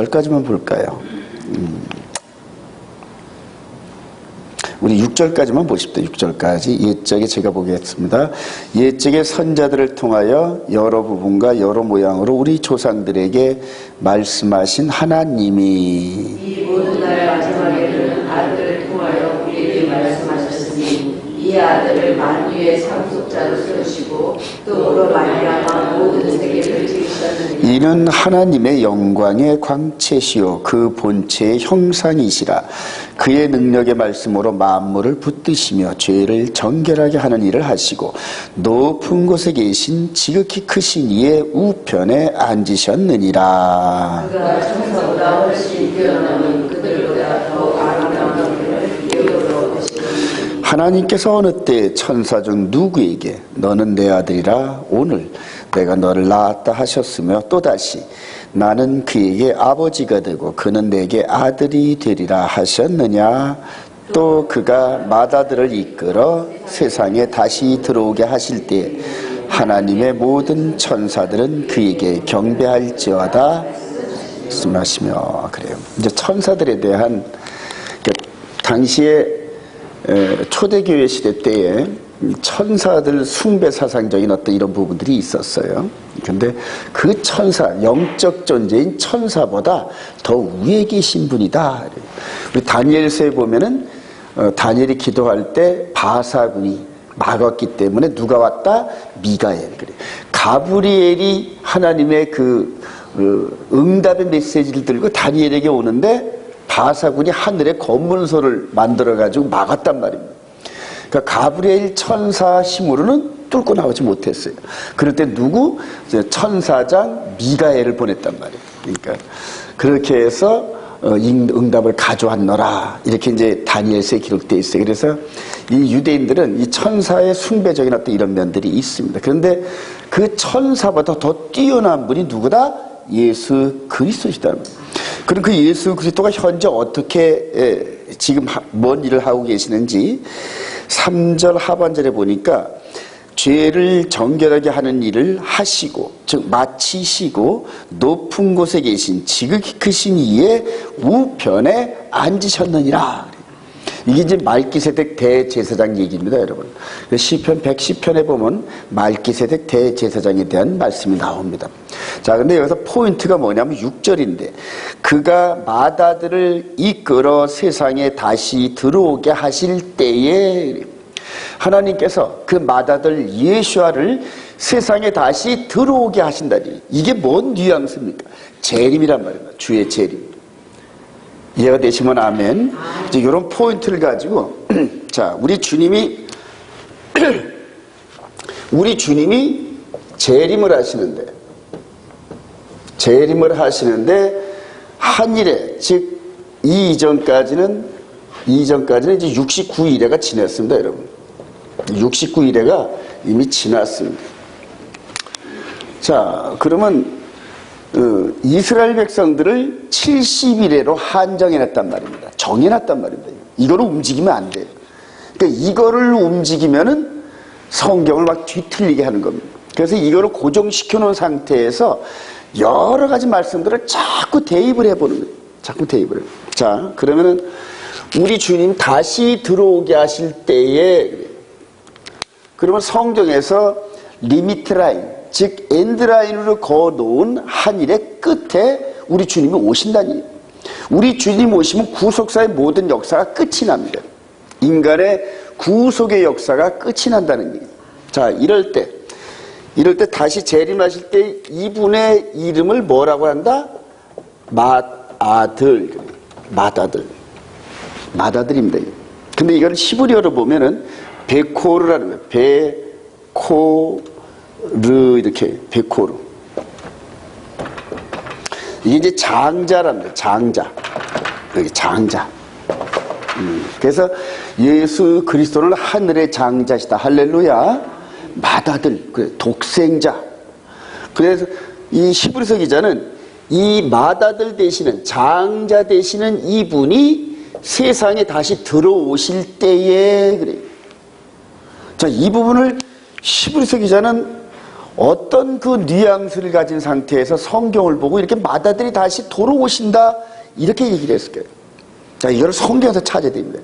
6절까지만 볼까요? 우리 6절까지만 보십시오. 6절까지. 옛적에 제가 보겠습니다. 옛적에 선자들을 통하여 여러 부분과 여러 모양으로 우리 조상들에게 말씀하신 하나님이 이 모든 날 마지막에는 아들을 통하여 우리에게 말씀하셨으니 이 아들을 만유의 상속자로 세우시고 또 그로 말미암아 모든 세계를 지으셨느니라. 이는 하나님의 영광의 광채시요 그 본체의 형상이시라. 그의 능력의 말씀으로 만물을 붙드시며 죄를 정결하게 하는 일을 하시고 높은 곳에 계신 지극히 크신 이의 우편에 앉으셨느니라. 그가 천사보다 훨씬 뛰어나는 그들보다 더 아름다운 얼굴을 기업으로 하시니 하나님께서 어느 때 천사 중 누구에게 너는 내 아들이라 오늘 내가 너를 낳았다 하셨으며 또다시 나는 그에게 아버지가 되고 그는 내게 아들이 되리라 하셨느냐. 또 그가 맏아들을 이끌어 세상에 다시 들어오게 하실 때 하나님의 모든 천사들은 그에게 경배할지어다 말씀하시며. 그래요. 이제 천사들에 대한 당시에 초대교회 시대 때에 천사들 숭배 사상적인 어떤 이런 부분들이 있었어요. 근데 그 천사, 영적 존재인 천사보다 더 위에 계신 분이다. 우리 다니엘서에 보면은 다니엘이 기도할 때 바사군이 막았기 때문에 누가 왔다? 미가엘. 그래. 가브리엘이 하나님의 그 응답의 메시지를 들고 다니엘에게 오는데 바사군이 하늘에 검문소를 만들어가지고 막았단 말입니다. 그러니까 가브리엘 천사 힘으로는 뚫고 나오지 못했어요. 그럴 때 누구? 천사장 미가엘을 보냈단 말이에요. 그러니까 그렇게 해서 응답을 가져왔노라. 이렇게 이제 다니엘서에 기록되어 있어요. 그래서 이 유대인들은 이 천사의 숭배적인 어떤 이런 면들이 있습니다. 그런데 그 천사보다 더 뛰어난 분이 누구다? 예수 그리스도시다. 그럼 그 예수 그리스도가 현재 어떻게 지금 뭔 일을 하고 계시는지 3절 하반절에 보니까 죄를 정결하게 하는 일을 하시고 즉 마치시고 높은 곳에 계신 지극히 크신 이의 우편에 앉으셨느니라. 이게 이제 말기세덱 대제사장 얘기입니다, 여러분. 시편 110편에 보면 말기세덱 대제사장에 대한 말씀이 나옵니다. 자, 근데 여기서 포인트가 뭐냐면 6절인데 그가 맏아들을 이끌어 세상에 다시 들어오게 하실 때에 하나님께서 그 맏아들 예수아를 세상에 다시 들어오게 하신다니. 이게 뭔 뉘앙스입니까? 재림이란 말입니다. 주의 재림. 이해가 되시면 아멘. 이제 이런 포인트를 가지고 자, 우리 주님이 재림을 하시는데 한일에 즉 이전까지는 이제 69일에가 지났습니다, 여러분. 69일에가 이미 지났습니다. 자, 그러면 이스라엘 백성들을 70일에로 한정해놨단 말입니다. 정해놨단 말입니다. 이거를 움직이면 안 돼요. 그러니까 이거를 움직이면은 성경을 막 뒤틀리게 하는 겁니다. 그래서 이거를 고정시켜 놓은 상태에서 여러 가지 말씀들을 자꾸 대입을 해보는 거예요. 자꾸 대입을 해요. 자, 그러면은 우리 주님 다시 들어오게 하실 때에 그러면 성경에서 리미트 라인, 즉 엔드라인으로 그어놓은 한일의 끝에 우리 주님이 오신다니. 우리 주님 오시면 구속사의 모든 역사가 끝이 납니다. 인간의 구속의 역사가 끝이 난다는 얘기예요. 자, 이럴 때 다시 재림하실 때 이분의 이름을 뭐라고 한다? 맏아들입니다. 근데 이걸 히브리어로 보면은 베코르라는 거예요. 이렇게 베코르. 이게 이제 장자랍니다. 장자. 여기 장자. 그래서 예수 그리스도는 하늘의 장자시다. 할렐루야. 맏아들, 독생자. 그래서 이 히브리서 기자는 이 맏아들 되시는 장자 되시는 이분이 세상에 다시 들어오실 때에 그래요. 자, 이 부분을 히브리서 기자는 어떤 그 뉘앙스를 가진 상태에서 성경을 보고 이렇게 맏아들이 다시 돌아오신다 이렇게 얘기를 했을 거예요. 자, 이걸 성경에서 찾아야 됩니다.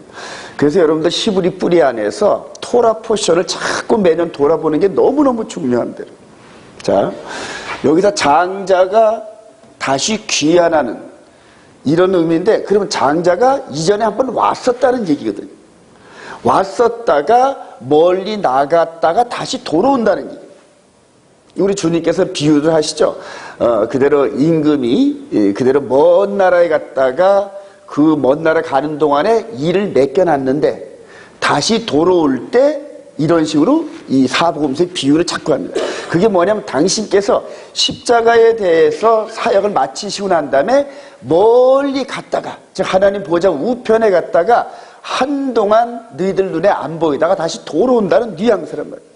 그래서 여러분들 히브리 뿌리 안에서 토라 포션을 자꾸 매년 돌아보는 게 너무너무 중요합니다. 자, 여기서 장자가 다시 귀환하는 이런 의미인데, 그러면 장자가 이전에 한번 왔었다는 얘기거든요. 왔었다가 멀리 나갔다가 다시 돌아온다는 얘기. 우리 주님께서 비유를 하시죠. 그대로 임금이 그대로 먼 나라에 갔다가 그 먼 나라 가는 동안에 일을 맡겨놨는데 다시 돌아올 때 이런 식으로 이 사복음서의 비유를 자꾸 합니다. 그게 뭐냐면 당신께서 십자가에 대해서 사역을 마치시고 난 다음에 멀리 갔다가, 즉 하나님 보좌 우편에 갔다가 한동안 너희들 눈에 안 보이다가 다시 돌아온다는 뉘앙스란 말이에요.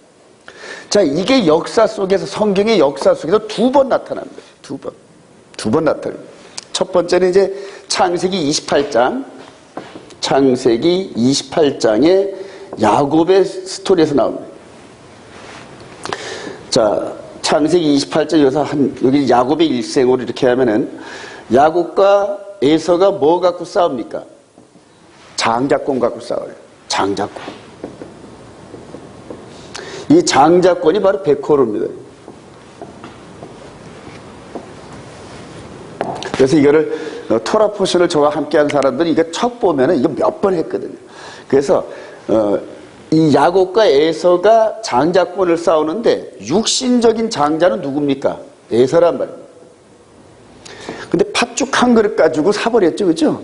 자, 이게 역사 속에서, 성경의 역사 속에서 두 번 나타납니다. 두 번 나타납니다. 첫 번째는 이제 창세기 28장, 창세기 28장에 야곱의 스토리에서 나옵니다. 자, 창세기 28장 여기서 여기 야곱의 일생으로 이렇게 하면은 야곱과 에서가 뭐 갖고 싸웁니까? 장자권 갖고 싸워요. 장자권. 이 장자권이 바로 베코르입니다. 그래서 이거를 토라 포션을 저와 함께한 사람들이 이거 첫 보면은 이거 몇 번 했거든요. 그래서 이 야곱과 에서가 장자권을 싸우는데 육신적인 장자는 누굽니까? 에서란 말입니다. 근데 팥죽 한 그릇 가지고 사버렸죠, 그죠?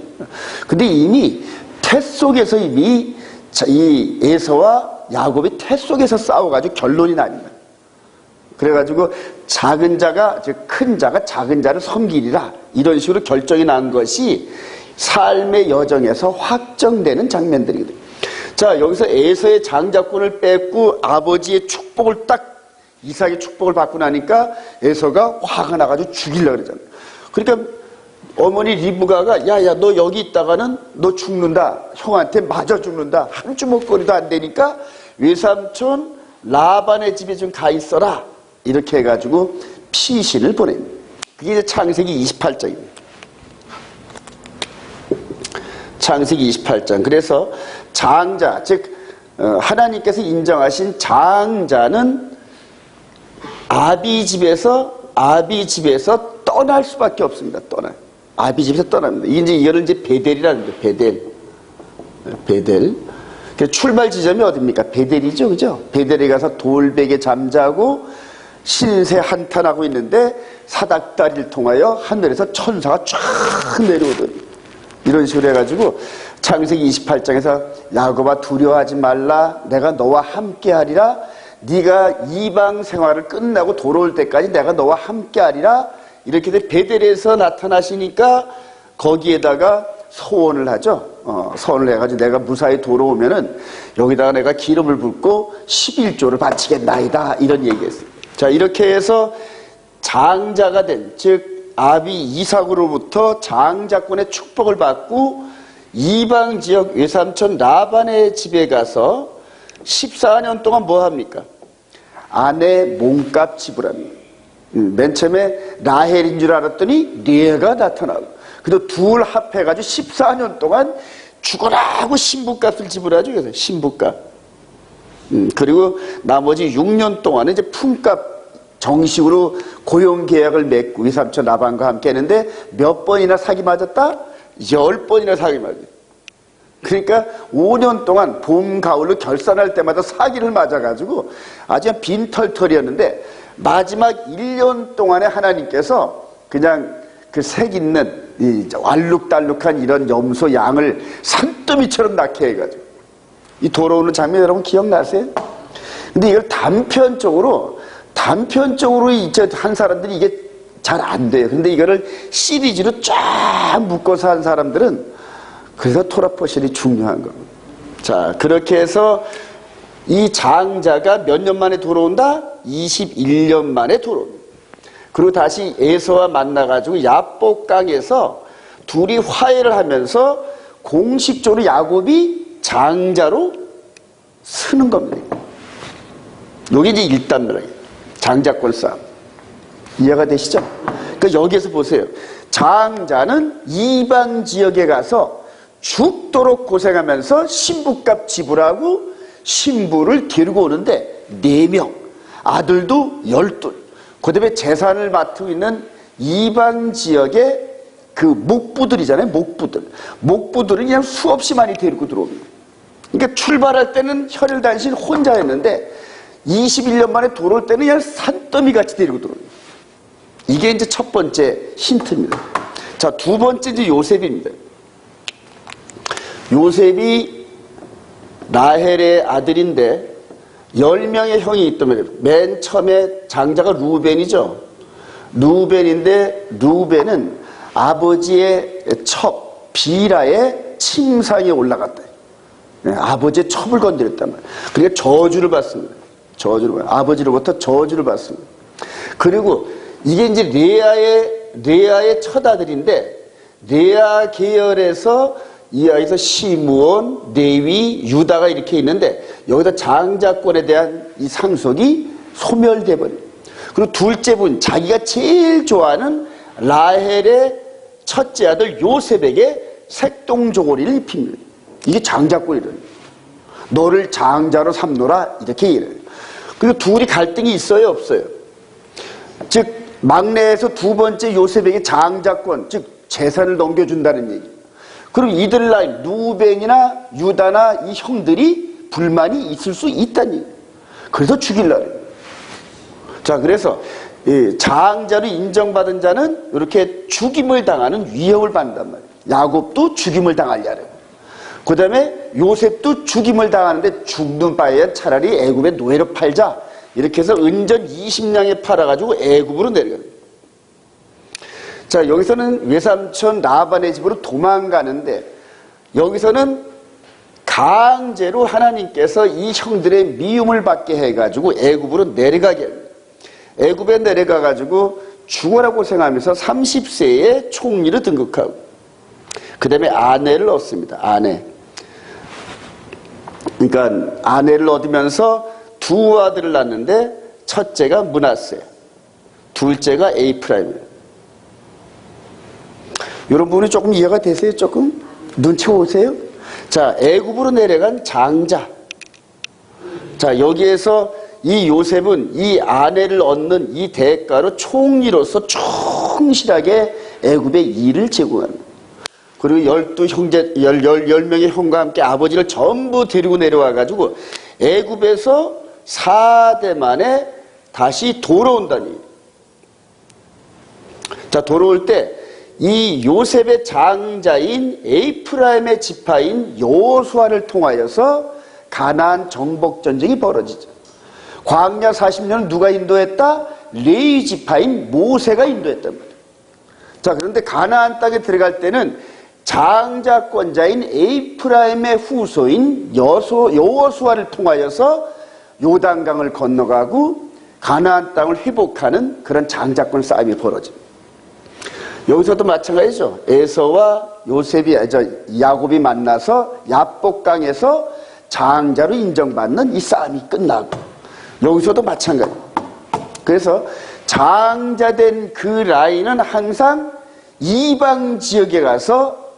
근데 이미 태 속에서 이미 이 에서와 야곱이 태 속에서 싸워가지고 결론이 납니다. 그래가지고 작은 자가, 즉 큰 자가 작은 자를 섬기리라, 이런 식으로 결정이 난 것이 삶의 여정에서 확정되는 장면들이거든요. 자, 여기서 에서의 장자권을 뺏고 아버지의 축복을 딱, 이삭의 축복을 받고 나니까 에서가 화가 나가지고 죽이려고 그러잖아요. 그러니까 어머니 리브가가 야야 너 여기 있다가는 너 죽는다, 형한테 맞아 죽는다, 한 주먹거리도 안 되니까 외삼촌 라반의 집에 좀 가 있어라, 이렇게 해가지고 피신을 보냅니다. 그게 이제 창세기 28장입니다. 창세기 28장. 그래서 장자, 즉 하나님께서 인정하신 장자는 아비 집에서 떠날 수밖에 없습니다. 아비 집에서 떠납니다. 이거를 이제 베델이라는 거예요. 베델. 출발 지점이 어딥니까? 베델이죠, 그죠? 베델에 가서 돌베개 잠자고 신세 한탄하고 있는데 사닥다리를 통하여 하늘에서 천사가 쫙 내려오더니, 이런 식으로 해가지고 창세기 28장에서 야곱아 두려워하지 말라, 내가 너와 함께하리라, 네가 이방 생활을 끝나고 돌아올 때까지 내가 너와 함께하리라, 이렇게 돼 베델에서 나타나시니까 거기에다가 소원을 하죠. 소원을 해가지고 내가 무사히 돌아오면은 여기다가 내가 기름을 붓고 11조를 바치겠나이다, 이런 얘기했어요. 자, 이렇게 해서 장자가 된, 즉 아비 이삭으로부터 장자권의 축복을 받고 이방 지역 외삼촌 라반의 집에 가서 14년 동안 뭐 합니까? 아내 몸값 지불합니다. 맨 처음에 라헬인 줄 알았더니 뇌가 나타나고, 그래서 둘 합해가지고 14년 동안 죽어라고 신부값을 지불하죠. 그래서 신부값. 그리고 나머지 6년 동안은 이제 품값 정식으로 고용계약을 맺고 외삼촌 라반과 함께 했는데 몇 번이나 사기 맞았다? 10번이나 사기 맞았다. 그러니까 5년 동안 봄, 가을로 결산할 때마다 사기를 맞아가지고 아주 빈털털이었는데 마지막 1년 동안에 하나님께서 그냥 그 색 있는 이 알룩달룩한 이런 염소 양을 산더미처럼 낳게 해가지고 이 돌아오는 장면 여러분 기억나세요? 근데 이걸 단편적으로 이제 한 사람들이 이게 잘 안 돼요. 근데 이거를 시리즈로 쫙 묶어서 한 사람들은, 그래서 토라포션이 중요한 겁니다. 자, 그렇게 해서 이 장자가 몇 년 만에 돌아온다? 21년 만에 돌아옵니다. 그리고 다시 에서와 만나가지고 야복강에서 둘이 화해를 하면서 공식적으로 야곱이 장자로 서는 겁니다. 여기 이제 1단계예요. 장자권 싸움. 이해가 되시죠? 그러니까 여기에서 보세요. 장자는 이방 지역에 가서 죽도록 고생하면서 신부값 지불하고 신부를 데리고 오는데 4명, 아들도 12. 그 다음에 재산을 맡고 있는 이방 지역의 그 목부들이잖아요. 목부들은 그냥 수없이 많이 데리고 들어옵니다. 그러니까 출발할 때는 혈일단신 혼자였는데 21년 만에 돌아올 때는 그냥 산더미 같이 데리고 들어옵니다. 이게 이제 첫 번째 힌트입니다. 자, 두 번째 이제 요셉입니다. 요셉이 라헬의 아들인데 10명의 형이 있다면 맨 처음에 장자가 루벤이죠. 루벤인데 루벤은 아버지의 첩 비라의 침상에 올라갔다. 네, 아버지의 첩을 건드렸단 말이에요. 그러니까 저주를 받습니다. 아버지로부터 저주를 받습니다. 그리고 이게 이제 레아의 첫 아들인데 레아 계열에서 이 아이에서 시므온, 레위, 유다가 이렇게 있는데 여기다 장자권에 대한 이 상속이 소멸돼 버려요. 그리고 둘째 분 자기가 제일 좋아하는 라헬의 첫째 아들 요셉에게 색동저고리를 입힙니다. 이게 장자권이래요. 너를 장자로 삼노라 이렇게 얘기해요. 그리고 둘이 갈등이 있어요, 없어요? 즉 막내에서 두 번째 요셉에게 장자권, 즉 재산을 넘겨준다는 얘기. 그럼 이들 나이 루벤이나 유다나 이 형들이 불만이 있을 수 있다는 얘기. 그래서 죽이려고 해요. 자, 그래서 장자로 인정받은 자는 이렇게 죽임을 당하는 위협을 받는단 말이에요. 야곱도 죽임을 당하려고 해요. 그 다음에 요셉도 죽임을 당하는데 죽는 바에야 차라리 애굽의 노예로 팔자. 이렇게 해서 은전 20냥에 팔아가지고 애굽으로 내려가요. 자, 여기서는 외삼촌 라반의 집으로 도망가는데 여기서는 강제로 하나님께서 이 형들의 미움을 받게 해가지고 애굽으로 내려가게 합니다. 애굽에 내려가가지고 죽어라 고생하면서 30세에 총리로 등극하고 그 다음에 아내를 얻습니다. 그러니까 아내를 얻으면서 두 아들을 낳는데 첫째가 므낫세, 둘째가 에이프라임이에요. 이런 부분이 조금 이해가 되세요? 조금? 눈치 오세요? 자, 애굽으로 내려간 장자. 자, 여기에서 이 요셉은 이 아내를 얻는 이 대가로 총리로서 충실하게 애굽의 일을 제공합니다. 그리고 10명의 형과 함께 아버지를 전부 데리고 내려와가지고 애굽에서 4대 만에 다시 돌아온다니. 자, 돌아올 때 이 요셉의 장자인 에이프라임의 지파인 여호수아를 통하여서 가나안 정복 전쟁이 벌어지죠. 광야 40년을 누가 인도했다? 레위 지파인 모세가 인도했단 말이에요. 자, 그런데 가나안 땅에 들어갈 때는 장자권자인 에이프라임의 후손인 여호수아를 통하여서 요단강을 건너가고 가나안 땅을 회복하는 그런 장자권 싸움이 벌어집니다. 여기서도 마찬가지죠. 에서와 야곱이 만나서 야복강에서 장자로 인정받는 이 싸움이 끝나고 여기서도 마찬가지. 그래서 장자된 그 라인은 항상 이방 지역에 가서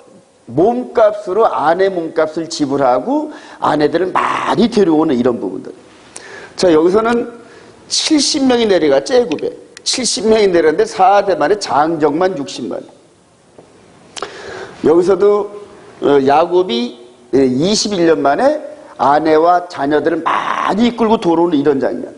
몸값으로 아내 몸값을 지불하고 아내들을 많이 데려오는 이런 부분들. 자, 여기서는 70명이 내려갔죠. 애굽에 70명이 내렸는데 4대 만에 장정만 60만. 여기서도 야곱이 21년 만에 아내와 자녀들을 많이 이끌고 돌아오는 이런 장면.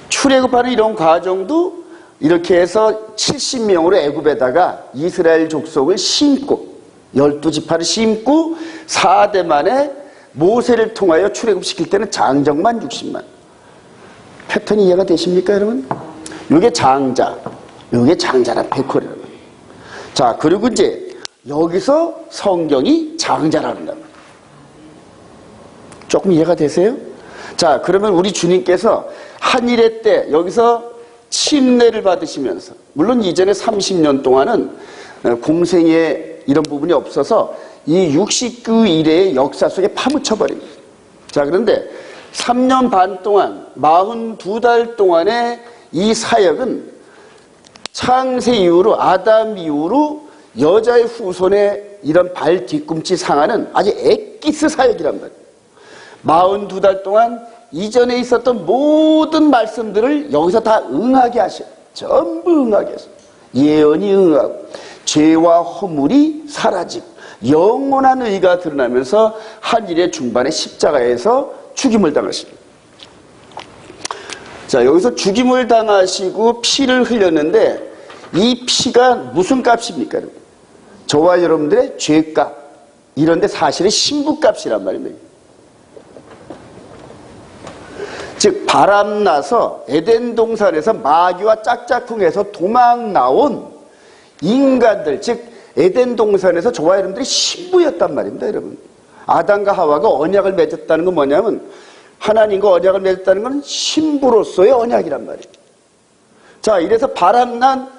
출애굽하는 이런 과정도 이렇게 해서 70명으로 애굽에다가 이스라엘 족속을 심고 12지파를 심고 4대 만에 모세를 통하여 출애굽시킬 때는 장정만 60만. 패턴이 이해가 되십니까, 여러분? 이게 장자, 이게 장자란 백호라는 거예요. 자, 그리고 이제 여기서 성경이 장자라는 겁니다. 조금 이해가 되세요? 자, 그러면 우리 주님께서 한일의 때 여기서 침례를 받으시면서, 물론 이전에 30년 동안은 공생의 이런 부분이 없어서 이 69일의 역사 속에 파묻혀버립니다. 자, 그런데 3년 반 동안 42달 동안의 이 사역은 창세 이후로 아담 이후로 여자의 후손의 이런 발 뒤꿈치 상하는 아주 엑기스 사역이란 말이에요. 42달 동안 이전에 있었던 모든 말씀들을 여기서 다 응하게 하셔요. 전부 응하게 하셔요. 예언이 응하고 죄와 허물이 사라지고 영원한 의가 드러나면서 한 일의 중반에 십자가에서 죽임을 당하십니다. 자, 여기서 죽임을 당하시고 피를 흘렸는데 이 피가 무슨 값입니까? 저와 여러분들의 죄값, 이런데 사실은 신부값이란 말입니다. 즉 바람나서 에덴 동산에서 마귀와 짝짝꿍해서 도망 나온 인간들, 즉 에덴 동산에서 저와 여러분들이 신부였단 말입니다. 여러분, 아담과 하와가 언약을 맺었다는 건 뭐냐면 하나님과 언약을 맺었다는 건 신부로서의 언약이란 말이에요. 자, 이래서 바람난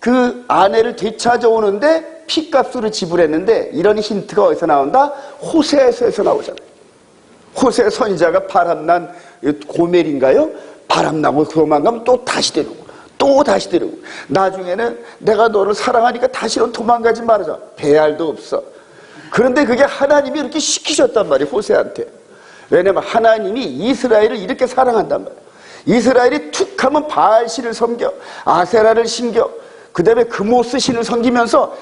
그 아내를 되찾아오는데 피값으로 지불했는데 이런 힌트가 어디서 나온다? 호세아서에서 나오잖아요. 호세 선지자가 바람난 고멜인가요? 바람나고 도망가면 또 다시 데리고 또 다시 데리고 나중에는 내가 너를 사랑하니까 다시는 도망가지 말아줘. 배알도 없어. 그런데 그게 하나님이 이렇게 시키셨단 말이에요. 호세한테. 왜냐면 하나님이 이스라엘을 이렇게 사랑한단 말이에요. 이스라엘이 툭 하면 바알신을 섬겨, 아세라를 신겨, 그 다음에 금오스 신을 섬기면서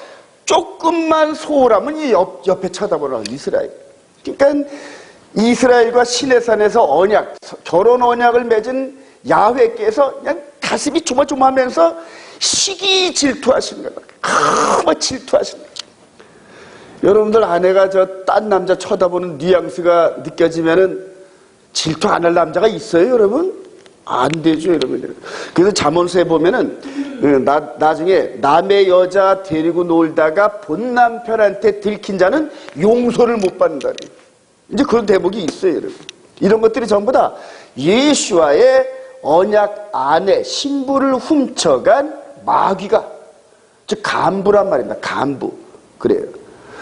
조금만 소홀하면 이 옆에 쳐다보는 이스라엘. 그러니까 이스라엘과 시내산에서 언약, 결혼 언약을 맺은 야훼께서 그냥 가슴이 조마조마하면서 시기 질투하시는 거예요. 막 질투하시는 거예요. 여러분들 아내가 저 딴 남자 쳐다보는 뉘앙스가 느껴지면은 질투 안 할 남자가 있어요, 여러분? 안 되죠, 여러분. 그래서 잠언서에 보면은 나중에 남의 여자 데리고 놀다가 본 남편한테 들킨 자는 용서를 못 받는다. 이제 그런 대목이 있어요, 여러분. 이런 것들이 전부 다 예수와의 언약 안에 신부를 훔쳐간 마귀가, 즉 간부란 말입니다. 간부. 그래요.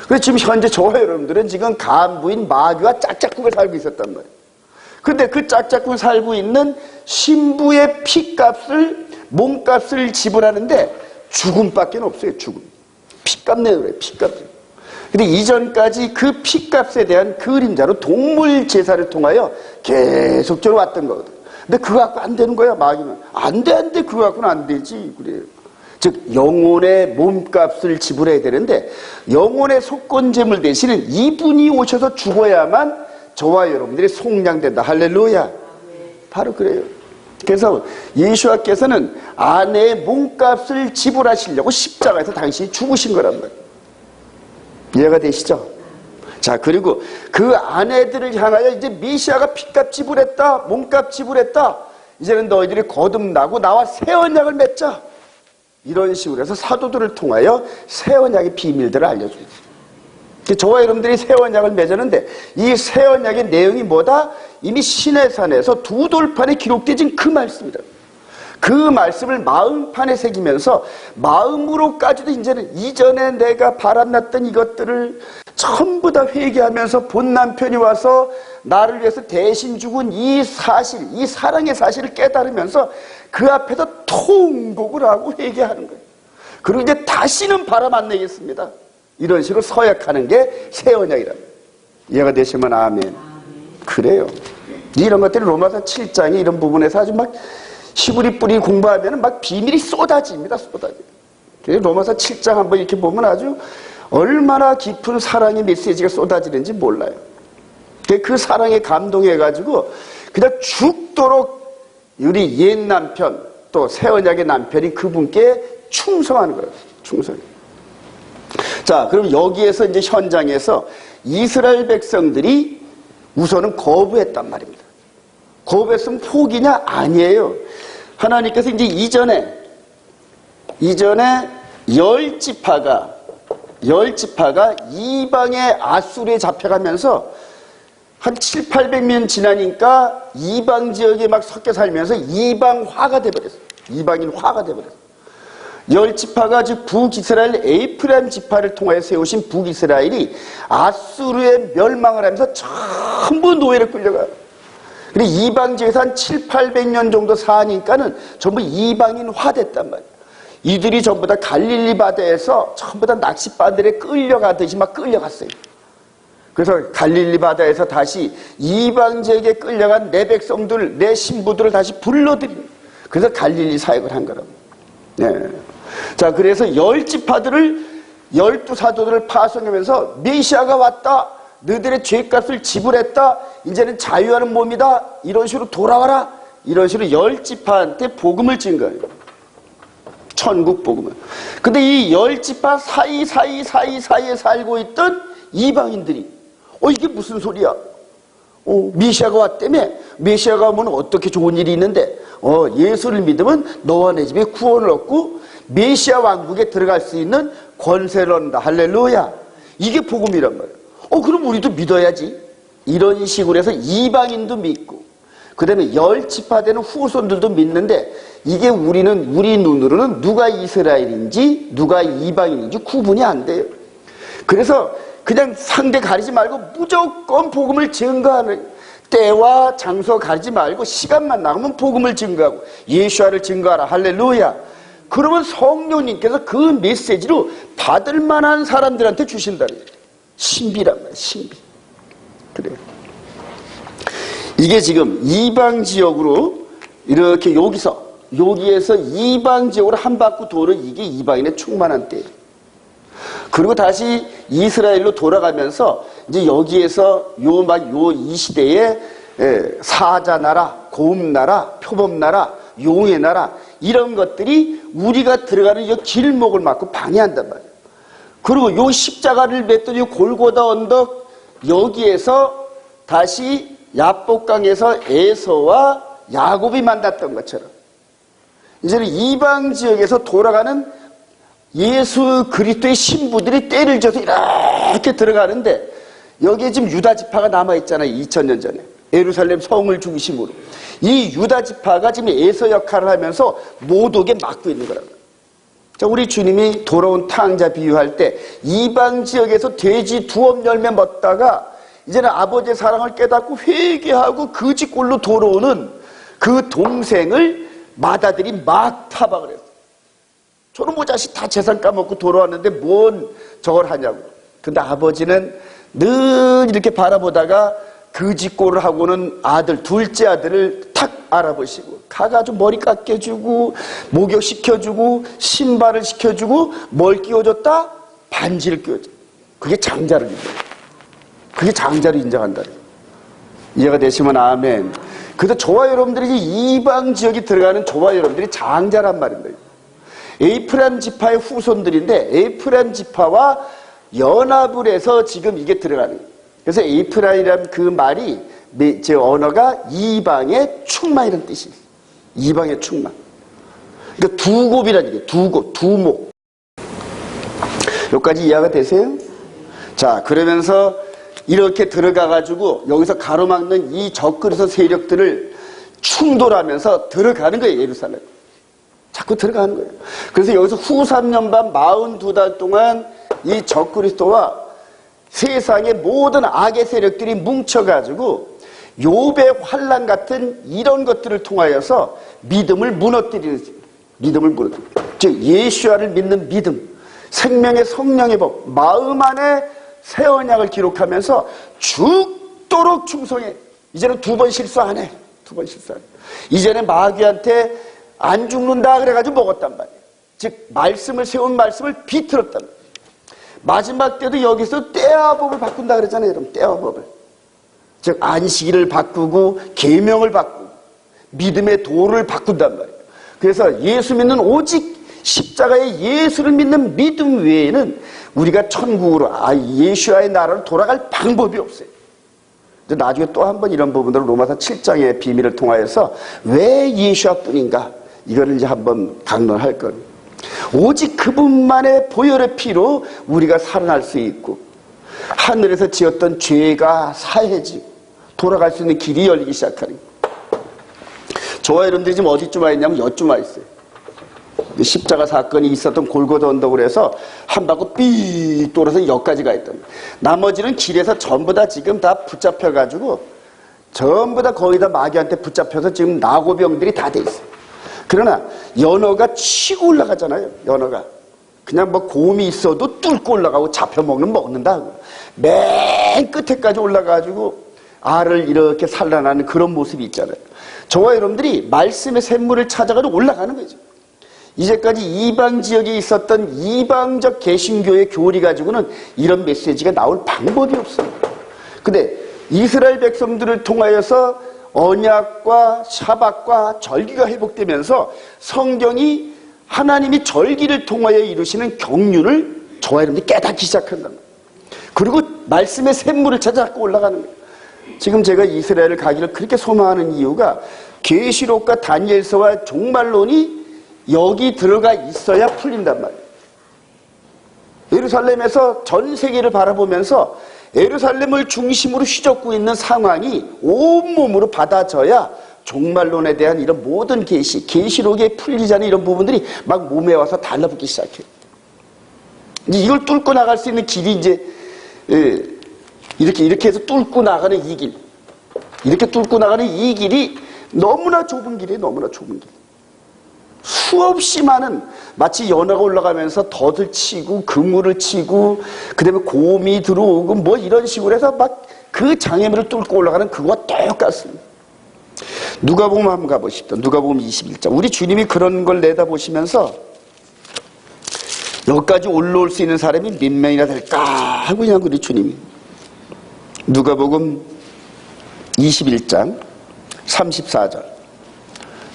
그래서 지금 현재 저와 여러분들은 지금 간부인 마귀와 짝짝꿍을 살고 있었단 말이에요. 근데 그 짝짝꿍 살고 있는 신부의 피값을, 몸값을 지불하는데 죽음밖에 없어요. 죽음. 피값 내요, 그래요. 피값. 근데 이전까지 그 피값에 대한 그림자로 동물 제사를 통하여 계속적으로 왔던 거거든. 근데 그거 갖고 안 되는 거야, 마귀는. 안 돼. 그거 갖고는 안 되지. 그래요. 즉, 영혼의 몸값을 지불해야 되는데, 영혼의 속건제물 대신에 이분이 오셔서 죽어야만 저와 여러분들이 속량된다. 할렐루야. 바로 그래요. 그래서 예수와께서는 아내의 몸값을 지불하시려고 십자가에서 당신이 죽으신 거란 말이에요. 이해가 되시죠? 자, 그리고 그 아내들을 향하여 이제 메시아가 피값 지불했다, 몸값 지불했다, 이제는 너희들이 거듭나고 나와 새 언약을 맺자, 이런 식으로 해서 사도들을 통하여 새 언약의 비밀들을 알려줘요. 저와 여러분들이 새 언약을 맺었는데 이 새 언약의 내용이 뭐다? 이미 시내산에서 두 돌판에 기록되진 그 말씀이다. 그 말씀을 마음판에 새기면서 마음으로까지도 이제는 이전에 내가 바람났던 이것들을 전부 다 회개하면서 본 남편이 와서 나를 위해서 대신 죽은 이 사실, 이 사랑의 사실을 깨달으면서 그 앞에서 통곡을 하고 회개하는 거예요. 그리고 이제 다시는 바람 안 내겠습니다. 이런 식으로 서약하는 게 새 언약이랍니다. 이해가 되시면 아멘. 그래요. 이런 것들이 로마서 7장의 이런 부분에서 아주 막 시부리 뿌리 공부하면 막 비밀이 쏟아집니다. 그래서 로마서 7장 한번 이렇게 보면 아주 얼마나 깊은 사랑의 메시지가 쏟아지는지 몰라요. 그 사랑에 감동해가지고 그냥 죽도록 우리 옛 남편 또 새 언약의 남편이 그분께 충성하는 거예요. 충성. 자, 그럼 여기에서 이제 현장에서 이스라엘 백성들이 우선은 거부했단 말입니다. 거부했으면 포기냐? 아니에요. 하나님께서 이제 이전에 열 지파가 이방의 아수르에 잡혀가면서 한 700~800년 지나니까 이방 지역에 막 섞여 살면서 이방화가 돼버렸어요. 이방인화가 돼버렸어요. 열 지파가 즉 북이스라엘 에이프라임 지파를 통하여 세우신 북이스라엘이 아수르에 멸망을 하면서 전부 노예를 끌려가요. 근데 이방 지역에서 한 7, 800년 정도 사니까는 전부 이방인화 됐단 말이에요. 이들이 전부 다 갈릴리 바다에서 전부 다 낚싯바늘에 끌려가듯이 막 끌려갔어요. 그래서 갈릴리 바다에서 다시 이방 지역에 끌려간 내 백성들, 내 신부들을 다시 불러들인, 그래서 갈릴리 사역을 한 거라고. 네. 자, 그래서 10지파들을, 12사도들을 파송하면서 메시아가 왔다, 너희들의 죄값을 지불했다, 이제는 자유하는 몸이다, 이런 식으로 돌아와라, 이런 식으로 10지파한테 복음을 진 거예요. 천국 복음을. 근데 이 10지파 사이에 살고 있던 이방인들이 이게 무슨 소리야? 메시아가 왔다며? 메시아가 오면 어떻게 좋은 일이 있는데? 예수를 믿으면 너와 내 집에 구원을 얻고 메시아 왕국에 들어갈 수 있는 권세를 얻는다. 할렐루야. 이게 복음이란 말이야. 그럼 우리도 믿어야지. 이런 식으로 해서 이방인도 믿고, 그 다음에 10지파 되는 후손들도 믿는데, 이게 우리 눈으로는 누가 이스라엘인지 누가 이방인인지 구분이 안 돼요. 그래서 그냥 상대 가리지 말고 무조건 복음을 증거하는, 때와 장소 가리지 말고 시간만 나가면 복음을 증거하고 예수와를 증거하라. 할렐루야. 그러면 성령님께서 그 메시지로 받을 만한 사람들한테 주신다는 거예요. 신비란 말이에요. 신비. 그래요. 이게 지금 이방 지역으로 이렇게 여기에서 이방 지역으로 한 바퀴 도는 이게 이방인의 충만한 때예요. 그리고 다시 이스라엘로 돌아가면서 이제 여기에서 이 시대에 사자나라, 고음나라, 표범나라, 용의 나라, 이런 것들이 우리가 들어가는 이 길목을 막고 방해한단 말이에요. 그리고 요 십자가를 맺던 이 골고다 언덕, 여기에서 다시 야복강에서 에서와 야곱이 만났던 것처럼 이제는 이방 지역에서 돌아가는 예수 그리스도의 신부들이 때를 져서 이렇게 들어가는데, 여기에 지금 유다 지파가 남아있잖아요. 2000년 전에 예루살렘 성을 중심으로 이 유다 지파가 지금 에서 역할을 하면서 못 오게 막고 있는 거라고요. 자, 우리 주님이 돌아온 탕자 비유할 때 이방 지역에서 돼지 두엄 열매 먹다가 이제는 아버지의 사랑을 깨닫고 회개하고 거짓골로 돌아오는 그 동생을 마다들이 막 타박을 했어요. 저는 뭐 자식 다 재산 까먹고 돌아왔는데 뭔 저걸 하냐고. 근데 아버지는 늘 이렇게 바라보다가 거짓골을 하고는 둘째 아들을 탁 알아보시고 가가지고 머리 깎여주고 목욕시켜주고 신발을 시켜주고 뭘 끼워줬다? 반지를 끼워줘. 그게 장자를 인정해. 그게 장자를 인정한다. 이해가 되시면 아멘. 그래서 저와 여러분들이 이방 지역에 들어가는 저와 여러분들이 장자란 말입니다. 에이프라임 지파의 후손들인데 에이프라임 지파와 연합을 해서 지금 이게 들어가는 거예요. 그래서 에이프라임이라는 그 말이 제 언어가 이방의 충만이라는 뜻이에요. 이방의 충만. 그러니까 두곱이라는 얘기예요. 두목. 여기까지 이해가 되세요? 자, 그러면서 이렇게 들어가가지고 여기서 가로막는 이 적그리스도 세력들을 충돌하면서 들어가는 거예요. 예루살렘. 자꾸 들어가는 거예요. 그래서 여기서 후 3년 반 42달 동안 이 적그리스도와 세상의 모든 악의 세력들이 뭉쳐가지고 욥의 환난 같은 이런 것들을 통하여서 믿음을 무너뜨리는, 즉 예수와를 믿는 믿음, 생명의 성령의 법, 마음 안에 새 언약을 기록하면서 죽도록 충성해. 이제는 2번 실수 안 해. 2번 실수 안 해. 이제는 마귀한테 안 죽는다 그래가지고 먹었단 말이에요. 즉 말씀을 세운 말씀을 비틀었단 말이에요. 마지막 때도 여기서 때와 법을 바꾼다 그랬잖아요. 여러분, 때와 법을. 즉 안식일을 바꾸고 계명을 바꾸고 믿음의 도를 바꾼단 말이에요. 그래서 예수 믿는 오직 십자가의 예수를 믿는 믿음 외에는 우리가 천국으로 예수와의 나라로 돌아갈 방법이 없어요. 나중에 또 한 번 이런 부분들을 로마서 7장의 비밀을 통하여서 왜 예수와뿐인가 이거를 이제 한번 강론할 겁니다. 오직 그분만의 보혈의 피로 우리가 살아날 수 있고 하늘에서 지었던 죄가 사해지고 돌아갈 수 있는 길이 열리기 시작하는 거예요. 저와 여러분들이 지금 어디쯤 와 있냐면 여쯤 와 있어요. 십자가 사건이 있었던 골고다 언덕으로 해서 한 바퀴 삐 돌아서 여기까지 가 있던 거예요. 나머지는 길에서 전부 다 지금 다 붙잡혀가지고 전부 다 거의 다 마귀한테 붙잡혀서 지금 나고병들이 다 돼 있어요. 그러나 연어가 치고 올라가잖아요. 연어가 그냥 뭐 곰이 있어도 뚫고 올라가고 잡혀먹는 먹는다. 맨 끝에까지 올라가가지고 알을 이렇게 산란하는 그런 모습이 있잖아요. 저와 여러분들이 말씀의 샘물을 찾아가지고 올라가는 거죠. 이제까지 이방 지역에 있었던 이방적 개신교의 교리 가지고는 이런 메시지가 나올 방법이 없습니다. 근데 이스라엘 백성들을 통하여서 언약과 샤밧과 절기가 회복되면서 성경이 하나님이 절기를 통하여 이루시는 경륜을 저와 여러분들이 깨닫기 시작한단 말이에요. 그리고 말씀의 샘물을 찾아갖고 올라가는 거예요. 지금 제가 이스라엘을 가기를 그렇게 소망하는 이유가 계시록과 다니엘서와 종말론이 여기 들어가 있어야 풀린단 말이에요. 예루살렘에서 전 세계를 바라보면서 예루살렘을 중심으로 휘젓고 있는 상황이 온몸으로 받아져야 종말론에 대한 이런 모든 계시록에 풀리지 않은 이런 부분들이 막 몸에 와서 달라붙기 시작해요. 이제 이걸 뚫고 나갈 수 있는 길이 이제 이렇게 해서 뚫고 나가는 이 길, 이렇게 뚫고 나가는 이 길이 너무나 좁은 길이에요. 너무나 좁은 길. 수없이 많은 마치 연어가 올라가면서 덫을 치고 그물을 치고 그다음에 곰이 들어오고 뭐 이런 식으로 해서 막 그 장애물을 뚫고 올라가는 그거와 똑같습니다. 누가복음 한번 가보십시오. 누가복음 21장. 우리 주님이 그런 걸 내다보시면서 여기까지 올라올 수 있는 사람이 몇 명이나 될까 하고 그냥 우리 주님이 누가복음 21장 34절.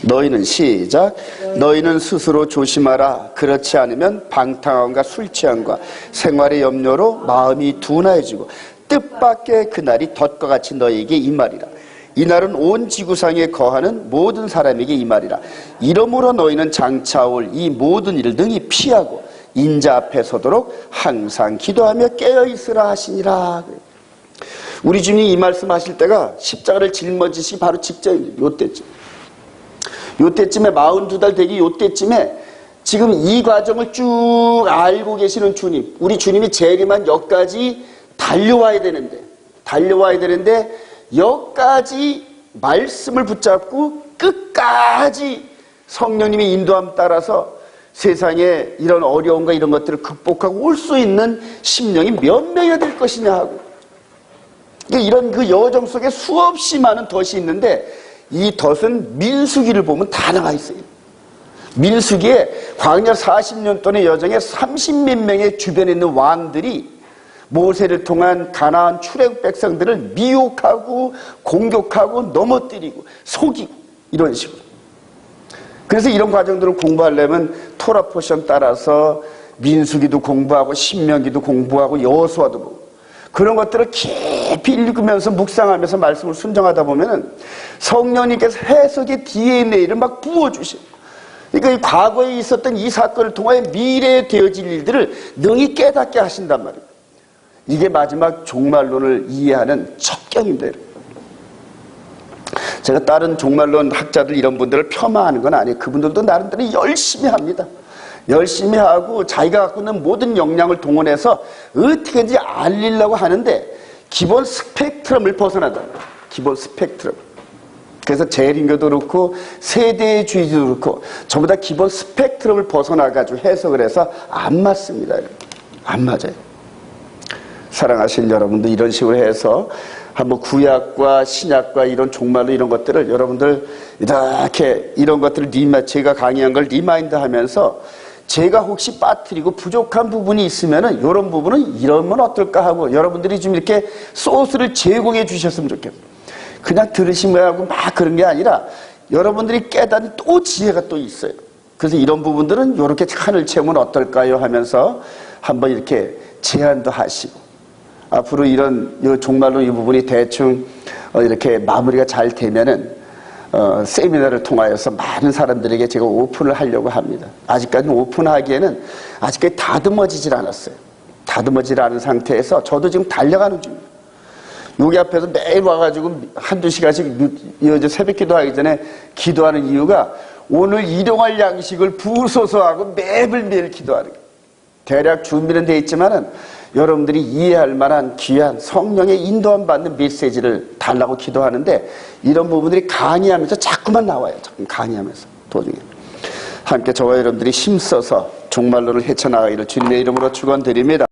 너희는 시작. 너희는 스스로 조심하라. 그렇지 않으면 방탕함과 술 취함과 생활의 염려로 마음이 둔하여지고 뜻밖의 그날이 덫과 같이 너희에게 임하리라. 이날은 온 지구상에 거하는 모든 사람에게 임하리라. 이러므로 너희는 장차 올 이 모든 일을 능히 피하고 인자 앞에 서도록 항상 기도하며 깨어있으라 하시니라. 우리 주님이 이 말씀하실 때가 십자가를 짊어지시 바로 직전이에요. 요때쯤에 42달 되기 요때쯤에 지금 이 과정을 쭉 알고 계시는 주님, 우리 주님이 재림한 여기까지 달려와야 되는데 여기까지 말씀을 붙잡고 끝까지 성령님의 인도함 따라서 세상에 이런 어려움과 이런 것들을 극복하고 올 수 있는 심령이 몇 명이나 될 것이냐 하고, 이런 그 여정 속에 수없이 많은 덫이 있는데 이 덫은 민수기를 보면 다 나와 있어요. 민수기에 광야 40년 동안의 여정에 30몇 명의 주변에 있는 왕들이 모세를 통한 가나안 출애굽 백성들을 미혹하고 공격하고 넘어뜨리고 속이고 이런 식으로. 그래서 이런 과정들을 공부하려면 토라 포션 따라서 민수기도 공부하고 신명기도 공부하고 여호수아도 보고 그런 것들을 깊이 읽으면서 묵상하면서 말씀을 순정하다 보면은 성령님께서 해석의 DNA를 막 부어주셔요. 그러니까 이 과거에 있었던 이 사건을 통하여 미래에 되어질 일들을 능히 깨닫게 하신단 말이에요. 이게 마지막 종말론을 이해하는 첩경인데, 제가 다른 종말론 학자들 이런 분들을 폄하하는 건 아니에요. 그분들도 나름대로 열심히 합니다. 열심히 하고 자기가 갖고 있는 모든 역량을 동원해서 어떻게든지 알리려고 하는데 기본 스펙트럼을 벗어나다. 기본 스펙트럼. 그래서 재림교도 그렇고 세대주의도 그렇고 전부 다 기본 스펙트럼을 벗어나가지고 해석을 해서 안 맞습니다. 안 맞아요. 사랑하시는 여러분들, 이런 식으로 해서 한번 구약과 신약과 이런 종말로 이런 것들을 여러분들 이렇게 이런 것들을 제가 강의한 걸 리마인드 하면서 제가 혹시 빠뜨리고 부족한 부분이 있으면은 이런 부분은 이러면 어떨까 하고 여러분들이 좀 이렇게 소스를 제공해 주셨으면 좋겠어요. 그냥 들으시면 하고 막 그런 게 아니라 여러분들이 깨닫는 또 지혜가 또 있어요. 그래서 이런 부분들은 이렇게 칸을 채우면 어떨까요 하면서 한번 이렇게 제안도 하시고, 앞으로 이런 종말론 이 부분이 대충 이렇게 마무리가 잘 되면은 세미나를 통하여서 많은 사람들에게 제가 오픈을 하려고 합니다. 아직까지는 오픈하기에는 아직까지 다듬어지질 않았어요. 다듬어지질 않은 상태에서 저도 지금 달려가는 중입니다. 여기 앞에서 매일 와가지고 한두 시간씩 새벽 기도하기 전에 기도하는 이유가 오늘 일용할 양식을 부소서 하고 매일매일 기도하는 거예요. 대략 준비는 돼 있지만은 여러분들이 이해할 만한 귀한 성령의 인도함 받는 메시지를 달라고 기도하는데 이런 부분들이 강의하면서 자꾸만 나와요. 자꾸 강의하면서 도중에. 함께 저와 여러분들이 힘써서 종말론을 헤쳐나가기를 주님의 이름으로 축원드립니다.